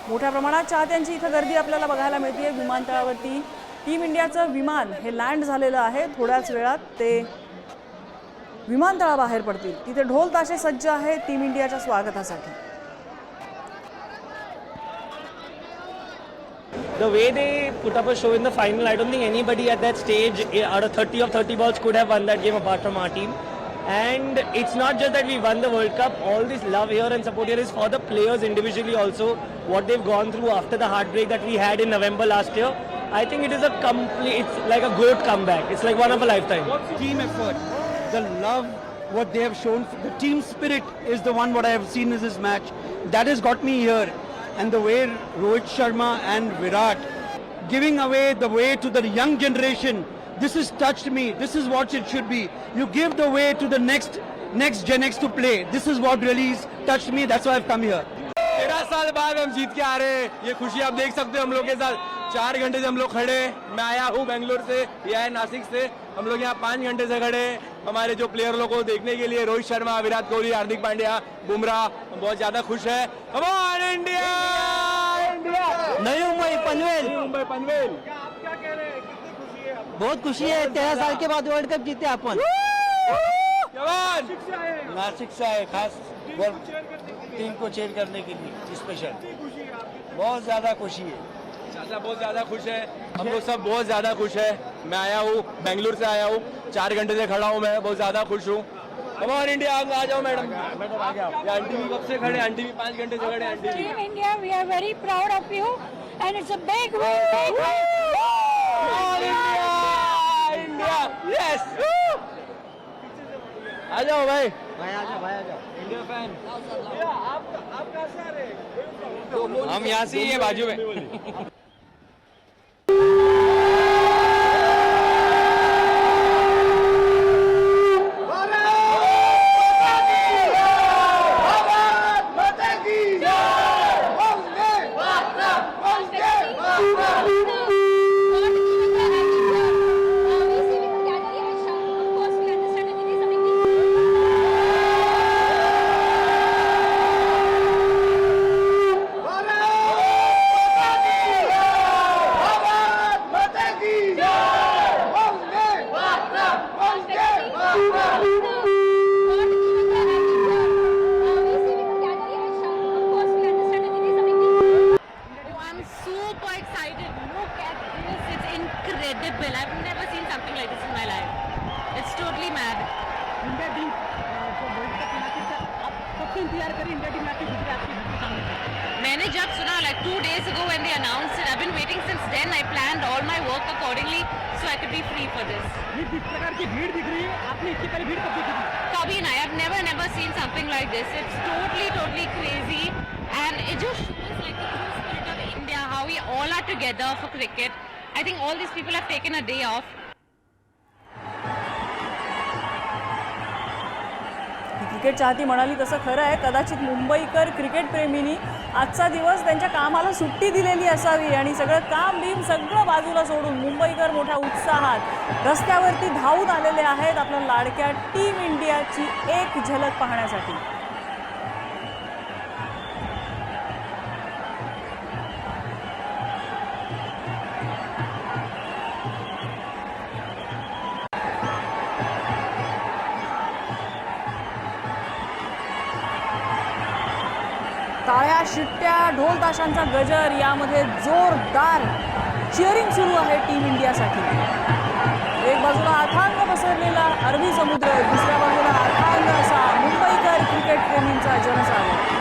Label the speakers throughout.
Speaker 1: मोठ्या प्रमाणात चाहत्यांची इथं गर्दी आपल्याला बघायला मिळते. विमानतळावरती टीम इंडियाचं विमान हे लँड झालेलं आहे. थोड्याच वेळात ते विमानतळाबाहेर पडतील. तिथे ढोल ताशे सज्ज आहेत टीम इंडियाच्या स्वागतासाठी.
Speaker 2: The way they put up a show in the final, I don't think anybody at that stage out of 30 of 30 balls could have won that game apart from our team. And it's not just that we won the World Cup, all this love here and support here is for the players individually also, what they've gone through after the heartbreak that we had in November last year. I think it is a complete, it's like a GOAT comeback. It's like one of a lifetime.
Speaker 3: Team effort, the love, what they have shown, the team spirit is the one what I have seen in this match. That has got me here. And the way Rohit Sharma and Virat giving away the way to the young generation, this has touched me. This is what it should be. You give the way to the next Gen X to play. This is what really has touched me. That's why I've come here.
Speaker 4: 13 साल बाद हम जीत के आ रहे हैं. ये खुशी आप देख सकते हो हम लोग के साथ. 4 घंटे से हम लोग खड़े. मैं आया हूँ बेंगलोर से, ये आया नासिक से. हम लोग यहाँ 5 घंटे से खड़े हैं हमारे जो प्लेयर लोगों को देखने के लिए. रोहित शर्मा, विराट कोहली, हार्दिक पांड्या, बुमराह. हम बहुत ज्यादा खुश है. Come on India!
Speaker 3: नई मुंबई पनवेल.
Speaker 4: मुंबई पनवेल.
Speaker 3: बहुत खुशी है. 13 साल के बाद वर्ल्ड कप जीते अपन.
Speaker 5: नासिक से आए खास टीम को चेयर करने के लिए स्पेशल. बहुत ज्यादा खुशी है.
Speaker 4: बहुत ज्यादा खुश है. हम लोग सब बहुत ज्यादा खुश है. मैं आया हूँ बेंगलुरु से आया हूँ. 4 घंटे से खड़ा हूँ. मैं बहुत ज्यादा खुश हूँ. Come on India. आ जाओ मैडम. आंटी भी कब से खड़े. आंटी भी 5 घंटे से खड़े. आंटी भी.
Speaker 6: Team India, we are very proud of you, and it's a big win.
Speaker 4: India. Yes. आ जाओ भाई. India fan. आप कहाँ से आ रहे हैं. हम यहाँ से ही है बाजू में.
Speaker 6: Incredible. I've never seen something like this in my life. It's totally mad.
Speaker 3: India team जो वर्ल्ड कप मैच है, आप कब से इंतजार करें इंडिया टीम मैच गुजरे आपके सामने.
Speaker 6: मैंने जब सुना like 2 days ago when they announced it, I've been waiting since then. I planned all my work accordingly so I could be free for this.
Speaker 3: ये जिस प्रकार की भीड़ दिख रही है, आपने इससे पहले भीड़ कब देखी थी?
Speaker 6: Kabhi nahi. I've never seen something like this. It's totally crazy, and it just shows like the true spirit of India, how we all are together for cricket. I think all these people have taken a day off.
Speaker 1: Cricket चाहती म्हणाली तसं खरं आहे. कदाचित मुंबईकर cricket प्रेमींनी आजचा दिवस त्यांच्या कामाला सुट्टी दिलेली असावी आणि सगळं काम बीम सगळं बाजूला सोडून मुंबईकर मोठ्या उत्साहात रस्त्यावरती धावून आलेले आहेत आपल्या लाडक्या टीम इंडियाची एक झलक पाहण्यासाठी. टाळ्या, शिट्ट्या, ढोल ताशांचा गजर, यामध्ये जोरदार चिअरिंग सुरू आहे टीम इंडियासाठी. एक बाजूला अथांग पसरलेला अरबी समुद्र, दुसऱ्या बाजूला अथांग असा मुंबईकर क्रिकेट प्रेमींचा जनसागर.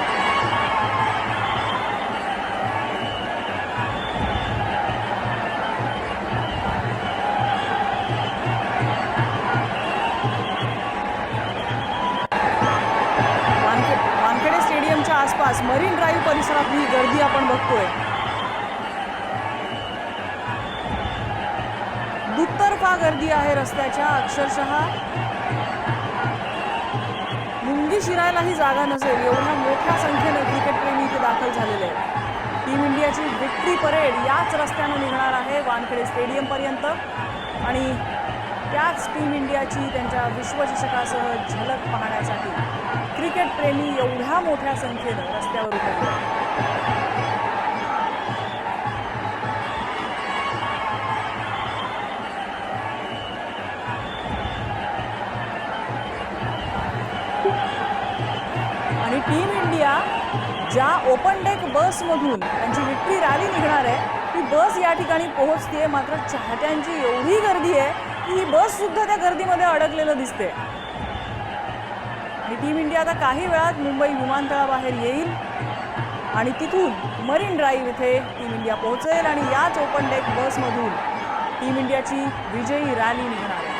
Speaker 1: वानखेडे स्टेडियमच्या आसपास मरीन ड्राईव्ह परिसरात ही गर्दी आपण बघतोय. दुतर्फा गर्दी आहे रस्त्याच्या. अक्षरशः मुंगी शिरायलाही जागा नसेल एवढ्या मोठ्या संख्येनं क्रिकेटप्रेमी इथे दाखल झालेले आहेत. टीम इंडियाची विक्ट्री परेड याच रस्त्यानं निघणार आहे वानखेडे स्टेडियमपर्यंत आणि त्याच टीम इंडियाची त्यांच्या विश्वचषकासह झलक पाहण्यासाठी क्रिकेट प्रेमी एवढ्या मोठ्या संख्येनं रस्त्यावर उतरले. आणि टीम इंडिया ज्या ओपन डेक बसमधून त्यांची विक्ट्री रॅली निघणार आहे ती बस या ठिकाणी पोहोचतीये, मात्र चाहत्यांची एवढी गर्दी आहे की ही बस सुद्धा त्या गर्दीमध्ये अडकलेलं दिसते. आणि टीम इंडिया आता काही वेळात मुंबई विमानतळाबाहेर येईल आणि तिथून मरीन ड्राईव्ह इथे टीम इंडिया पोहोचेल आणि याच ओपन डेक बसमधून टीम इंडियाची विजयी रॅली निघणार आहे.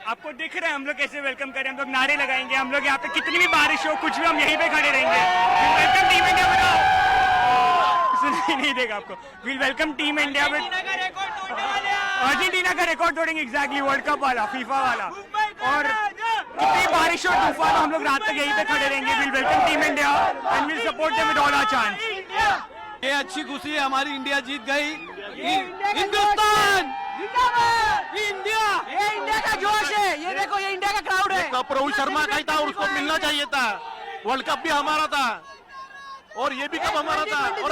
Speaker 7: आपको दिख रहा है हम लोग कैसे वेलकम करें, हम लोग नारे लगाएंगे, हम लोग यहाँ पे कितनी भी बारिश हो कुछ भी हम यहीं पे खड़े रहेंगे. वेलकम टीम इंडिया बनाओ, सुनाई नहीं देगा आपको. विल वेलकम टीम इंडिया विद अर्जेंटीना का रिकॉर्ड तोड़ेंगे. एग्जैक्टली वर्ल्ड कप वाला, फीफा वाला. और कितनी बारिश हो तूफान हम लोग रात तक यहीं पे खड़े रहेंगे. Will welcome team India end will support them विद ऑल आवर चांस.
Speaker 4: ये अच्छी खुशी है, हमारी इंडिया जीत गई. हिंदुस्तान इंडिया,
Speaker 1: ये इंडिया का जोश है. ये देखो, ये इंडिया का क्राउड है.
Speaker 8: कप रोहित शर्मा का ही था और उसको मिलना चाहिए था. वर्ल्ड कप भी हमारा था और ये भी कप हमारा था और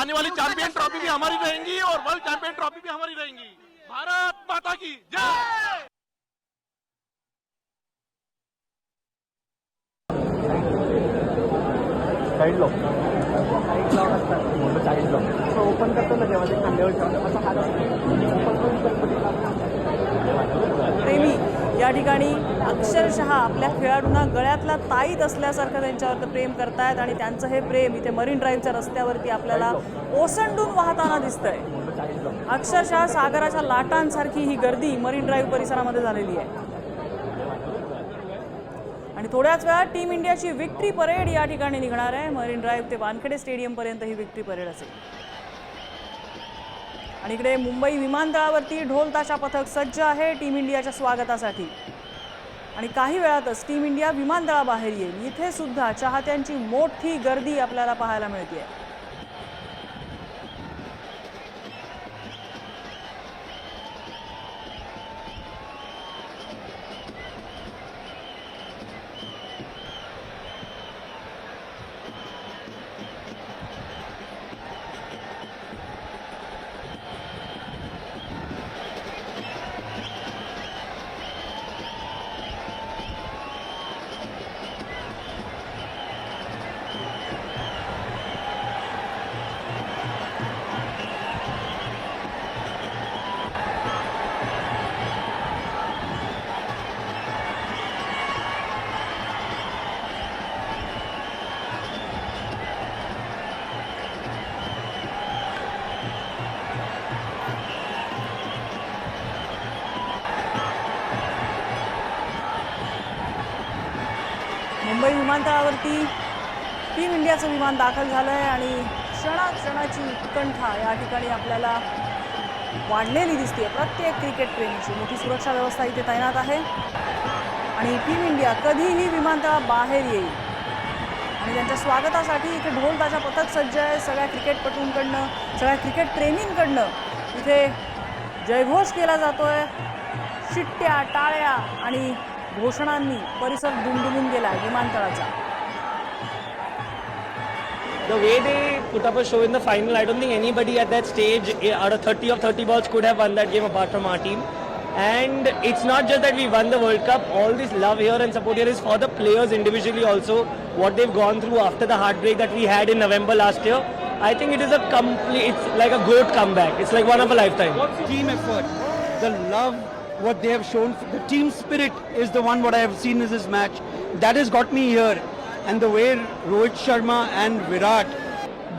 Speaker 8: आने वाली चैंपियन ट्रॉफी भी हमारी रहेंगी और वर्ल्ड चैंपियन ट्रॉफी भी हमारी रहेंगी. भारत माता की जय.
Speaker 1: प्रेमी या ठिकाणी अक्षरशः आपल्या खेळाडूंना गळ्यातला ताईत असल्यासारखं त्यांच्यावर प्रेम करतायत आणि त्यांचं हे प्रेम इथे मरीन ड्राईव्हच्या रस्त्यावरती आपल्याला ओसंडून वाहताना दिसतंय. अक्षरशः सागराच्या लाटांसारखी ही गर्दी मरीन ड्राईव्ह परिसरामध्ये झालेली आहे. आणि थोड्याच वेळात टीम इंडियाची विक्ट्री परेड या ठिकाणी निघणार आहे. मरीन ड्राईव्ह ते वानखेडे स्टेडियमपर्यंत ही विक्ट्री परेड असेल. आणि इकडे मुंबई विमानतळावरती ढोल ताशा पथक सज्ज आहे टीम इंडियाच्या स्वागतासाठी. आणि काही वेळातच टीम इंडिया विमानतळाबाहेर येईल. इथे सुद्धा चाहत्यांची मोठी गर्दी आपल्याला पाहायला मिळते. मुंबई विमानतळावरती टीम इंडियाचं विमान दाखल झालं आहे आणि क्षणाक्षणाची उत्कंठा या ठिकाणी आपल्याला वाढलेली दिसते. प्रत्येक क्रिकेट प्रेमीची मोठी सुरक्षा व्यवस्था इथे तैनात आहे आणि टीम इंडिया कधीही विमानतळाबाहेर येईल आणि त्यांच्या स्वागतासाठी इथे ढोल ताशा पथक सज्ज आहे. सगळ्या क्रिकेटपटूंकडनं, सगळ्या क्रिकेट प्रेमींकडनं इथे जयघोष केला जातोय. शिट्ट्या, टाळ्या आणि घोषणांनी परिसर दुमदुमून गेला विमानतळाचा.
Speaker 2: The way they put up a show in the final, I don't think anybody at that stage out of 30 of 30 balls could have won that game apart from our team. And it's not just that we won the World Cup, all this love here and support here is for the players individually also, what they've gone through after the heartbreak that we had in November last year. I think it is a complete, it's like a GOAT comeback. It's like one of a lifetime.
Speaker 3: Team effort, the love, what they have shown, the team spirit is the one what I have seen in this match. That has got me here. And the way Rohit Sharma and Virat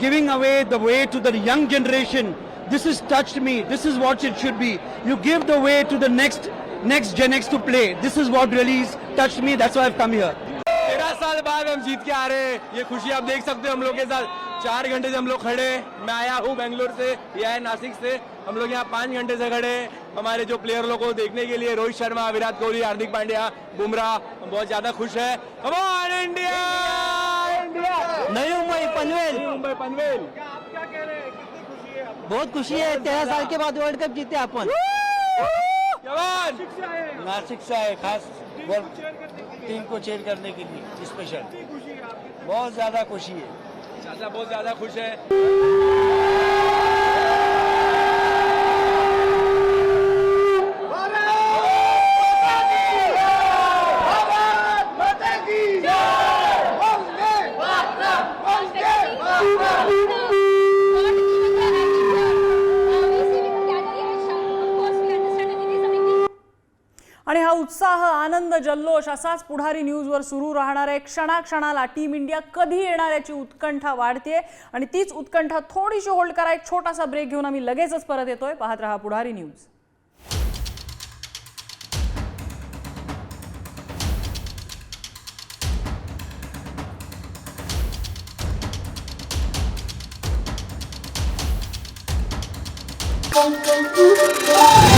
Speaker 3: giving away the way to the young generation, this has touched me. This is what it should be. You give the way to the next Gen X to play. This is what really has touched me. That's why I've come here.
Speaker 4: 13 साल बाद हम जीत के आ रहे हैं, ये खुशी आप देख सकते हो हम लोग के साथ. 4 घंटे से हम लोग खड़े. मैं आया हूँ बेंगलोर से, ये आया नासिक से. हम लोग यहाँ 5 घंटे से खड़े हमारे जो प्लेयर लोगों को देखने के लिए. रोहित शर्मा, विराट कोहली, हार्दिक पांड्या, बुमराह. हम बहुत ज्यादा खुश है. Come on India! Mumbai Panvel.
Speaker 3: बहुत खुशी है 13 साल के बाद वर्ल्ड कप जीते अपन।
Speaker 4: जवान
Speaker 5: नासिक से आए खास टीम को चेयर करने के लिए स्पेशल। बहुत ज्यादा खुशी है।
Speaker 4: चाचा बहुत ज्यादा खुश है।
Speaker 1: आणि हा उत्साह आनंद जल्लोष असाच पुढारी न्यूजवर सुरू राहणार आहे. क्षणाक्षणाला टीम इंडिया कधी येणार याची उत्कंठा वाढते आणि तीच उत्कंठा थोडीशी होल्ड करा. एक छोटासा ब्रेक घेऊन आम्ही लगेचच परत येतोय. पाहत रहा पुढारी न्यूज.
Speaker 9: Con